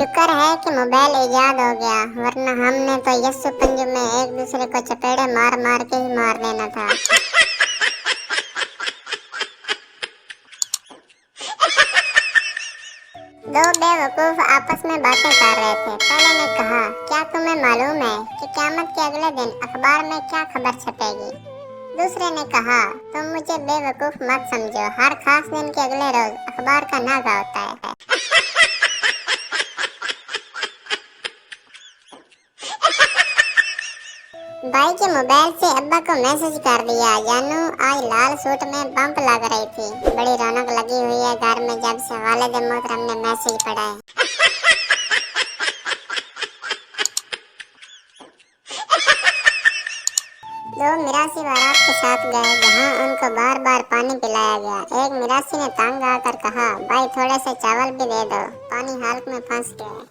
शुक्र है कि मोबाइल इजाद हो गया, वरना हमने तो यस्सु पंजू में एक दूसरे को चपेड़े मार मार के ही मार देना था। दो बेवकूफ आपस में बातें कर रहे थे। पहले ने कहा, क्या तुम्हें मालूम है कि क़यामत के अगले दिन अखबार में क्या खबर छपेगी? दूसरे ने कहा, तुम मुझे बेवकूफ मत समझो, हर खास दिन के अगले रोज अखबार का नागा होता है। भाई के मोबाइल से अब्बा को मैसेज कर दिया, जानू आज लाल सूट में बम्प लग रही थी। बड़ी रौनक लगी हुई है घर में जब से वालिद मोहतरम ने मैसेज पढ़ा है। दो मिरासी बारात के साथ गए, जहां उनको बार बार पानी पिलाया गया। एक मिरासी ने तंग आकर कहा, भाई थोड़े से चावल भी दे दो, पानी हालत में फंस गए।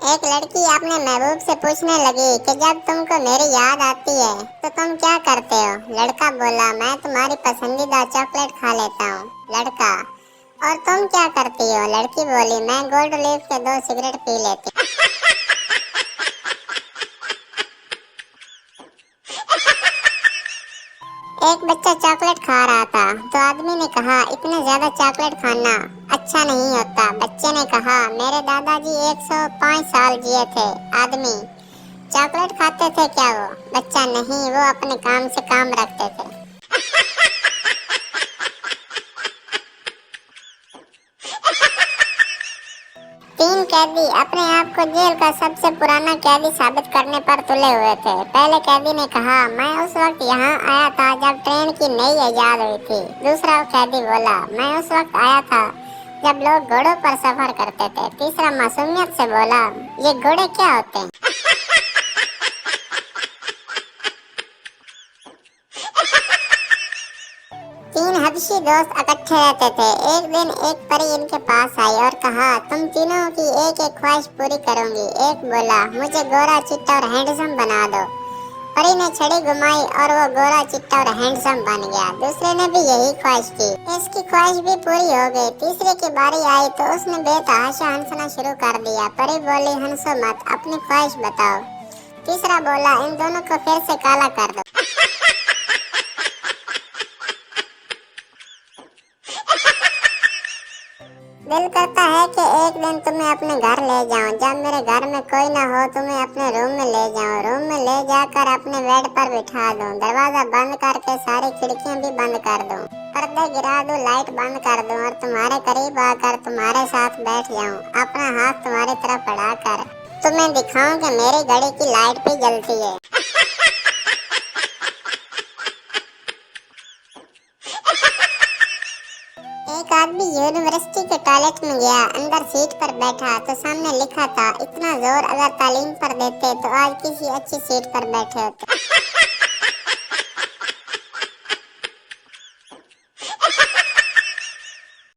एक लड़की अपने महबूब से पूछने लगी कि जब तुमको मेरी याद आती है तो तुम क्या करते हो? लड़का बोला, मैं तुम्हारी पसंदीदा चॉकलेट खा लेता हूँ। लड़का, और तुम क्या करती हो? लड़की बोली, मैं गोल्ड लीफ के 2 सिगरेट पी लेती हूँ। एक बच्चा चॉकलेट खा रहा था तो आदमी ने कहा, इतने ज्यादा चॉकलेट खाना अच्छा नहीं होता। बच्चे ने कहा, मेरे दादाजी 105 साल जिए थे। आदमी, चॉकलेट खाते थे क्या वो? बच्चा, नहीं, वो अपने काम से काम रखते थे। तीन कैदी अपने आप को जेल का सबसे पुराना कैदी साबित करने पर तुले हुए थे। पहले कैदी ने कहा, मैं उस वक्त यहाँ आया था जब ट्रेन की नई इजाद हुई थी। दूसरा कैदी बोला, मैं उस वक्त आया था जब लोग घोड़ों पर सफर करते थे। तीसरा मासूमियत से बोला, ये घोड़े क्या होते हैं? तीन हबशी दोस्त इकट्ठे रहते थे। एक दिन एक परी इनके पास आई और कहा, तुम तीनों की एक एक ख्वाहिश पूरी करूंगी। एक बोला, मुझे गोरा चिट्टा और हैंडसम बना दो। परी ने छड़ी घुमाई और वो गोरा चिट्टा और हैंडसम बन गया। दूसरे ने भी यही ख्वाहिश की, इसकी ख्वाहिश भी पूरी हो गई। तीसरे की बारी आई तो उसने बेतहाशा हंसना शुरू कर दिया। परी बोली, हंसो मत, अपनी ख्वाहिश बताओ। तीसरा बोला, इन दोनों को फिर से काला कर दो। दिल करता है कि एक दिन तुम्हें अपने घर ले जाऊं। जब मेरे घर में कोई ना हो, तुम्हें अपने रूम में ले जाऊं। रूम में ले जाकर अपने बेड पर बिठा दूं। दरवाजा बंद करके सारी खिड़कियां भी बंद कर दूं। पर्दे गिरा दूं, लाइट बंद कर दूं और तुम्हारे करीब आकर तुम्हारे साथ बैठ जाऊं। अपना हाथ तुम्हारी तरफ बढ़ाकर तुम्हें दिखाऊं कि मेरी घड़ी की लाइट भी जलती है। एक आदमी यूनिवर्सिटी के टॉयलेट में गया, अंदर सीट पर बैठा तो सामने लिखा था, इतना जोर अगर तालीम पर देते तो आज किसी अच्छी सीट पर बैठे होते।